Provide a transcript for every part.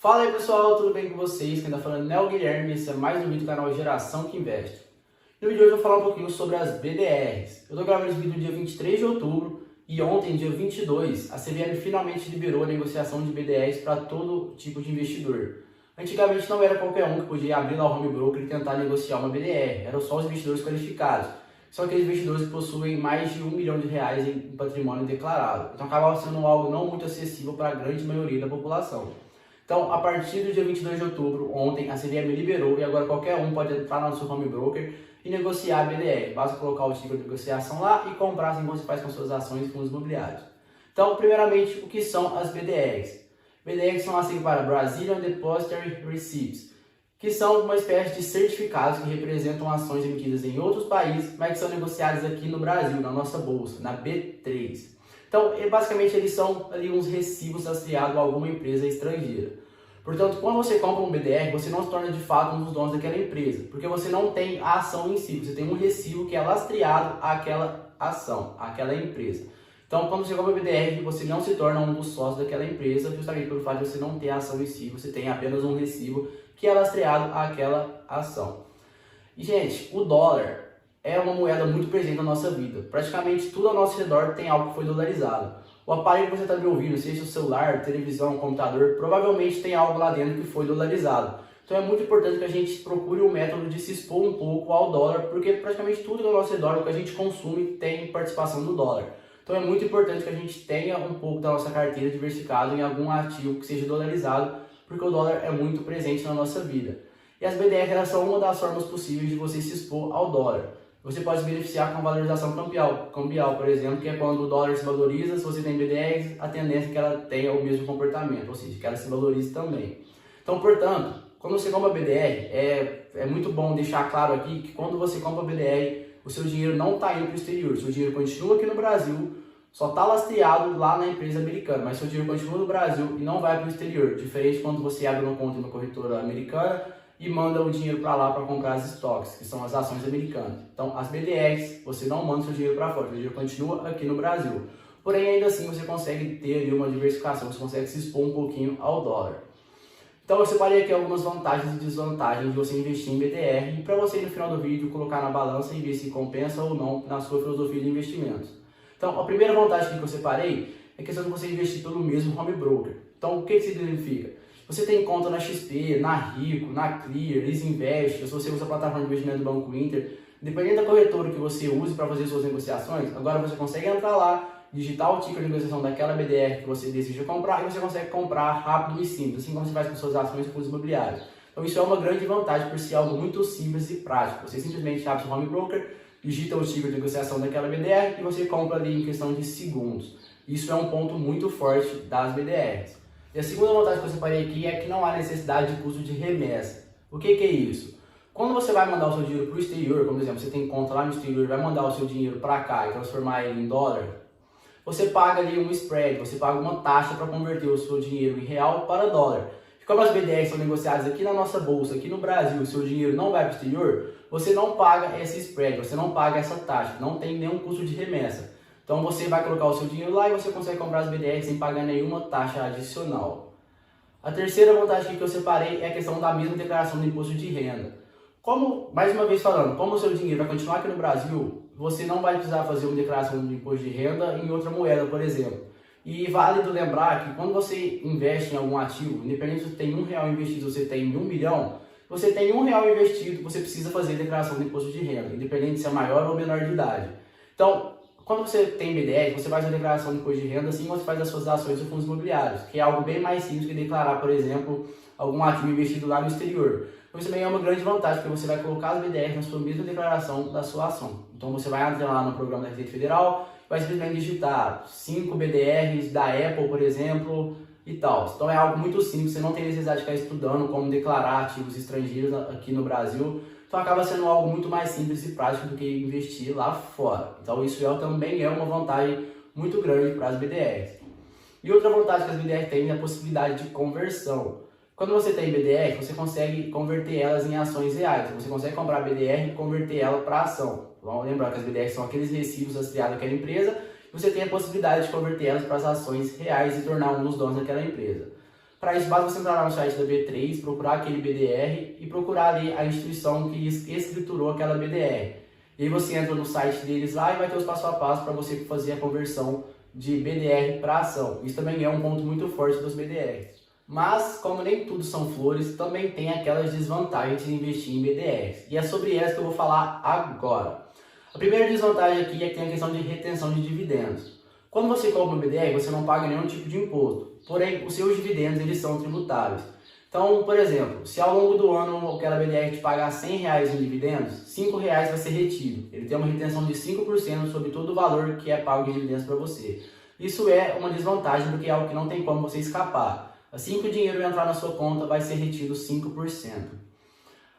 Fala aí pessoal, tudo bem com vocês? Quem tá falando é o Guilherme e esse é mais um vídeo do canal Geração que Investe. No vídeo de hoje eu vou falar um pouquinho sobre as BDRs. Eu tô gravando esse vídeo no dia 23 de outubro e ontem, dia 22, a CVM finalmente liberou a negociação de BDRs para todo tipo de investidor. Antigamente não era qualquer um que podia abrir lá o home broker e tentar negociar uma BDR, eram só os investidores qualificados. São aqueles investidores que possuem mais de R$1 milhão em patrimônio declarado. Então acaba sendo algo não muito acessível para a grande maioria da população. Então, a partir do dia 22 de outubro, ontem, a CVM liberou e agora qualquer um pode entrar no seu home broker e negociar a BDR. Basta colocar o ticket de negociação lá e comprar assim como você faz com suas ações e fundos imobiliários. Então, primeiramente, o que são as BDRs? BDRs são assim para Brazilian Depository Receipts, que são uma espécie de certificados que representam ações emitidas em outros países, mas que são negociadas aqui no Brasil, na nossa bolsa, na B3. Então, basicamente, eles são ali uns recibos rastreados a alguma empresa estrangeira. Portanto, quando você compra um BDR, você não se torna de fato um dos donos daquela empresa, porque você não tem a ação em si, você tem um recibo que é lastreado àquela ação, àquela empresa. Então, quando você compra um BDR, você não se torna um dos sócios daquela empresa, justamente pelo fato de você não ter a ação em si, você tem apenas um recibo que é lastreado àquela ação. E, gente, o dólar é uma moeda muito presente na nossa vida. Praticamente tudo ao nosso redor tem algo que foi dolarizado. O aparelho que você está me ouvindo, seja o celular, televisão, computador, provavelmente tem algo lá dentro que foi dolarizado. Então é muito importante que a gente procure um método de se expor um pouco ao dólar, porque praticamente tudo ao nosso redor, o que a gente consome, tem participação do dólar. Então é muito importante que a gente tenha um pouco da nossa carteira diversificado em algum ativo que seja dolarizado, porque o dólar é muito presente na nossa vida. E as BDR elas são uma das formas possíveis de você se expor ao dólar. Você pode se beneficiar com a valorização cambial, por exemplo, que é quando o dólar se valoriza, se você tem BDRs, a tendência é que ela tenha o mesmo comportamento, ou seja, que ela se valorize também. Então, portanto, quando você compra BDR, é muito bom deixar claro aqui que quando você compra BDR, o seu dinheiro não está indo para o exterior, o seu dinheiro continua aqui no Brasil, só está lastreado lá na empresa americana, mas seu dinheiro continua no Brasil e não vai para o exterior, diferente quando você abre uma conta em uma corretora americana e manda o dinheiro para lá para comprar as stocks, que são as ações americanas. Então, as BDRs, você não manda seu dinheiro para fora, seu dinheiro continua aqui no Brasil. Porém, ainda assim, você consegue ter ali uma diversificação, você consegue se expor um pouquinho ao dólar. Então, eu separei aqui algumas vantagens e desvantagens de você investir em BDR e para você, no final do vídeo, colocar na balança e ver se compensa ou não na sua filosofia de investimentos. Então, a primeira vantagem que eu separei é a questão de você investir pelo mesmo home broker. Então, o que isso significa? Você tem conta na XP, na Rico, na Clear, Isinvest, se você usa a plataforma de investimento do Banco Inter, dependendo da corretora que você use para fazer suas negociações, agora você consegue entrar lá, digitar o ticket de negociação daquela BDR que você deseja comprar e você consegue comprar rápido e simples, assim como você faz com suas ações e fundos imobiliários. Então isso é uma grande vantagem por ser algo muito simples e prático. Você simplesmente abre seu home broker, digita o ticket de negociação daquela BDR e você compra ali em questão de segundos. Isso é um ponto muito forte das BDRs. E a segunda vantagem que eu separei aqui é que não há necessidade de custo de remessa. O que é isso? Quando você vai mandar o seu dinheiro para o exterior, como por exemplo, você tem conta lá no exterior e vai mandar o seu dinheiro para cá e transformar ele em dólar, você paga ali um spread, você paga uma taxa para converter o seu dinheiro em real para dólar. E como as BDRs são negociadas aqui na nossa bolsa, aqui no Brasil, o seu dinheiro não vai para o exterior, você não paga esse spread, você não paga essa taxa, não tem nenhum custo de remessa. Então você vai colocar o seu dinheiro lá e você consegue comprar as BDRs sem pagar nenhuma taxa adicional. A terceira vantagem que eu separei é a questão da mesma declaração do imposto de renda. Como, mais uma vez falando, como o seu dinheiro vai continuar aqui no Brasil, você não vai precisar fazer uma declaração de imposto de renda em outra moeda, por exemplo. E válido lembrar que quando você investe em algum ativo, independente se você tem R$1 investido ou você tem 1 milhão, você tem R$1 investido, você precisa fazer a declaração de imposto de renda, independente se é maior ou menor de idade. Então, quando você tem BDR, você faz a declaração de imposto de renda assim como você faz as suas ações e fundos imobiliários, que é algo bem mais simples que declarar, por exemplo, algum ativo investido lá no exterior. Então isso também é uma grande vantagem, porque você vai colocar as BDRs na sua mesma declaração da sua ação. Então você vai entrar lá no programa da Receita Federal, vai simplesmente digitar 5 BDRs da Apple, por exemplo, e tal. Então é algo muito simples, você não tem necessidade de ficar estudando como declarar ativos estrangeiros aqui no Brasil. Então acaba sendo algo muito mais simples e prático do que investir lá fora. Então isso também é uma vantagem muito grande para as BDRs. E outra vantagem que as BDRs têm é a possibilidade de conversão. Quando você tem BDR, você consegue converter elas em ações reais. Você consegue comprar BDR e converter ela para ação. Vamos lembrar que as BDRs são aqueles recibos rastreados daquela empresa. E você tem a possibilidade de converter elas para as ações reais e tornar um dos donos daquela empresa. Para isso, basta você entrar no site da B3, procurar aquele BDR e procurar ali a instituição que escriturou aquela BDR. E aí você entra no site deles lá e vai ter os passo a passo para você fazer a conversão de BDR para ação. Isso também é um ponto muito forte dos BDRs. Mas, como nem tudo são flores, também tem aquelas desvantagens de investir em BDRs. E é sobre essa que eu vou falar agora. A primeira desvantagem aqui é que tem a questão de retenção de dividendos. Quando você compra um BDR, você não paga nenhum tipo de imposto. Porém, os seus dividendos eles são tributáveis. Então, por exemplo, se ao longo do ano aquela BDR te pagar R$100 em dividendos, R$5 vai ser retido. Ele tem uma retenção de 5% sobre todo o valor que é pago de dividendos para você. Isso é uma desvantagem porque é algo que não tem como você escapar. Assim que o dinheiro entrar na sua conta, vai ser retido 5%.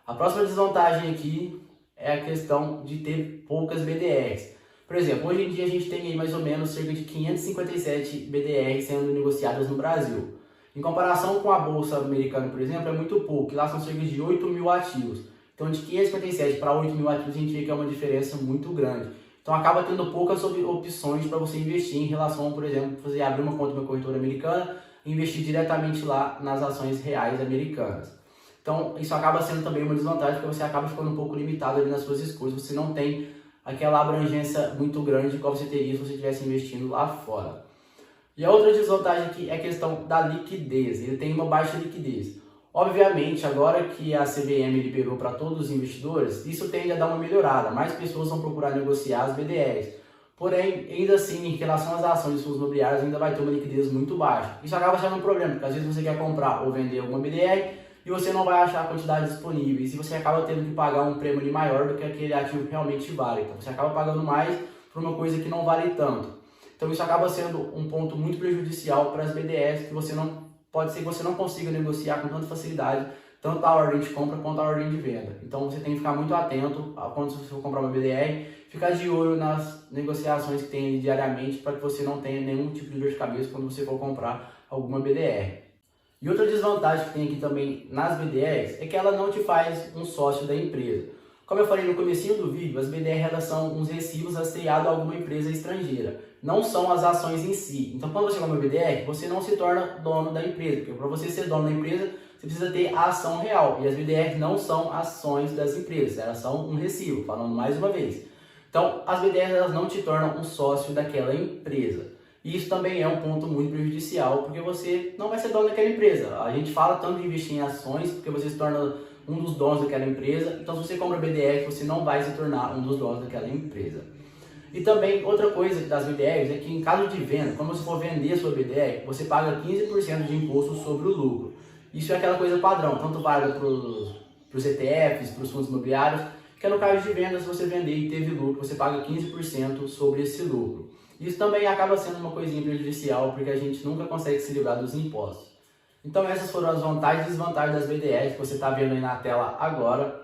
A próxima desvantagem aqui é a questão de ter poucas BDRs. Por exemplo, hoje em dia a gente tem aí mais ou menos cerca de 557 BDRs sendo negociadas no Brasil. Em comparação com a Bolsa Americana, por exemplo, é muito pouco, lá são cerca de 8 mil ativos. Então, de 557 para 8 mil ativos, a gente vê que é uma diferença muito grande. Então, acaba tendo poucas opções para você investir em relação, por exemplo, você abrir uma conta numa corretora americana e investir diretamente lá nas ações reais americanas. Então, isso acaba sendo também uma desvantagem, porque você acaba ficando um pouco limitado ali nas suas escolhas, você não tem aquela abrangência muito grande igual você teria se você estivesse investindo lá fora. E a outra desvantagem aqui é a questão da liquidez, ele tem uma baixa liquidez. Obviamente, agora que a CVM liberou para todos os investidores, isso tende a dar uma melhorada, mais pessoas vão procurar negociar as BDRs. Porém, ainda assim, em relação às ações de fundos imobiliários, ainda vai ter uma liquidez muito baixa. Isso acaba sendo um problema, porque às vezes você quer comprar ou vender alguma BDR e você não vai achar a quantidade disponível, e você acaba tendo que pagar um prêmio maior do que aquele ativo realmente vale. Então, você acaba pagando mais por uma coisa que não vale tanto. Então isso acaba sendo um ponto muito prejudicial para as BDRs, que pode ser que você não consiga negociar com tanta facilidade, tanto a ordem de compra quanto a ordem de venda. Então você tem que ficar muito atento quando você for comprar uma BDR, ficar de olho nas negociações que tem diariamente para que você não tenha nenhum tipo de dor de cabeça quando você for comprar alguma BDR. E outra desvantagem que tem aqui também nas BDRs é que ela não te faz um sócio da empresa. Como eu falei no comecinho do vídeo, as BDR elas são uns recibos rastreados a alguma empresa estrangeira, não são as ações em si. Então quando você compra uma BDR, você não se torna dono da empresa, porque para você ser dono da empresa, você precisa ter a ação real. E as BDRs não são ações das empresas, elas são um recibo, falando mais uma vez. Então as BDRs elas não te tornam um sócio daquela empresa. E isso também é um ponto muito prejudicial, porque você não vai ser dono daquela empresa. A gente fala tanto de investir em ações, porque você se torna um dos donos daquela empresa. Então, se você compra BDR, você não vai se tornar um dos donos daquela empresa. E também, outra coisa das BDRs é que em caso de venda, quando você for vender a sua BDR, você paga 15% de imposto sobre o lucro. Isso é aquela coisa padrão, tanto vale para os ETFs, para os fundos imobiliários, que no caso de venda, se você vender e teve lucro, você paga 15% sobre esse lucro. Isso também acaba sendo uma coisinha prejudicial, porque a gente nunca consegue se livrar dos impostos. Então essas foram as vantagens e desvantagens das BDRs que você está vendo aí na tela agora.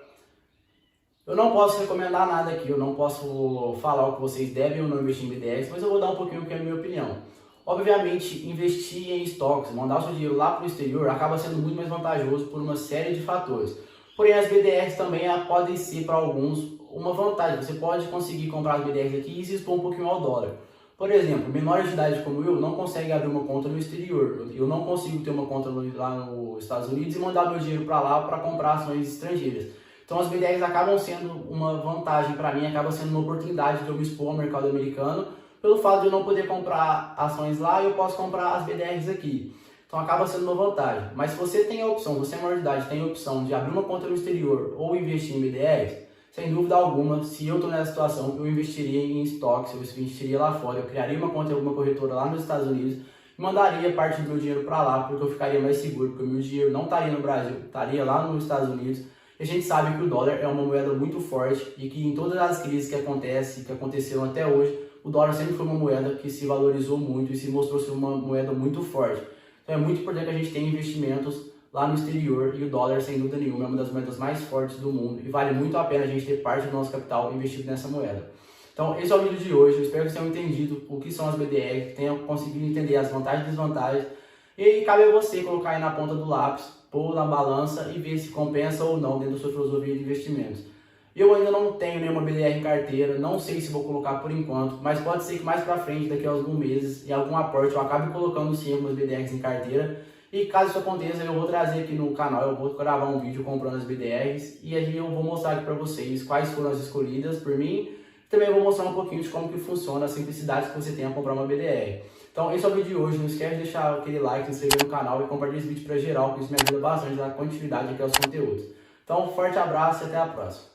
Eu não posso recomendar nada aqui, eu não posso falar o que vocês devem ou não investir em BDRs, mas eu vou dar um pouquinho que é a minha opinião. Obviamente, investir em estoques, mandar o seu dinheiro lá para o exterior, acaba sendo muito mais vantajoso por uma série de fatores. Porém, as BDRs também podem ser para alguns uma vantagem. Você pode conseguir comprar as BDRs aqui e se expor um pouquinho ao dólar. Por exemplo, menores de idade como eu não conseguem abrir uma conta no exterior. Eu não consigo ter uma conta lá nos Estados Unidos e mandar meu dinheiro para lá para comprar ações estrangeiras. Então as BDRs acabam sendo uma vantagem para mim, acaba sendo uma oportunidade de eu me expor ao mercado americano. Pelo fato de eu não poder comprar ações lá, eu posso comprar as BDRs aqui. Então acaba sendo uma vantagem. Mas se você tem a opção, você é maior de idade, tem a opção de abrir uma conta no exterior ou investir em BDRs, sem dúvida alguma, se eu estou nessa situação, eu investiria em estoques, eu investiria lá fora, eu criaria uma conta em alguma corretora lá nos Estados Unidos e mandaria parte do meu dinheiro para lá, porque eu ficaria mais seguro, porque o meu dinheiro não estaria no Brasil, estaria lá nos Estados Unidos. E a gente sabe que o dólar é uma moeda muito forte e que em todas as crises que aconteceram até hoje, o dólar sempre foi uma moeda que se valorizou muito e se mostrou ser uma moeda muito forte. Então é muito importante que a gente tenha investimentos lá no exterior, e o dólar, sem dúvida nenhuma, é uma das moedas mais fortes do mundo e vale muito a pena a gente ter parte do nosso capital investido nessa moeda. Então, esse é o vídeo de hoje. Eu espero que vocês tenham entendido o que são as BDR, que tenham conseguido entender as vantagens e desvantagens. E aí cabe a você colocar aí na ponta do lápis, pôr na balança e ver se compensa ou não dentro da sua filosofia de investimentos. Eu ainda não tenho nenhuma BDR em carteira, não sei se vou colocar por enquanto, mas pode ser que mais pra frente, daqui a alguns meses, em algum aporte, eu acabe colocando sim algumas BDRs em carteira. E caso isso aconteça, eu vou trazer aqui no canal, eu vou gravar um vídeo comprando as BDRs e aí eu vou mostrar aqui para vocês quais foram as escolhidas por mim. Também vou mostrar um pouquinho de como que funciona a simplicidade que você tem a comprar uma BDR. Então esse é o vídeo de hoje, não esquece de deixar aquele like, se inscrever no canal e compartilhar esse vídeo para geral, porque isso me ajuda bastante na continuidade aqui aos conteúdos. Então, um forte abraço e até a próxima.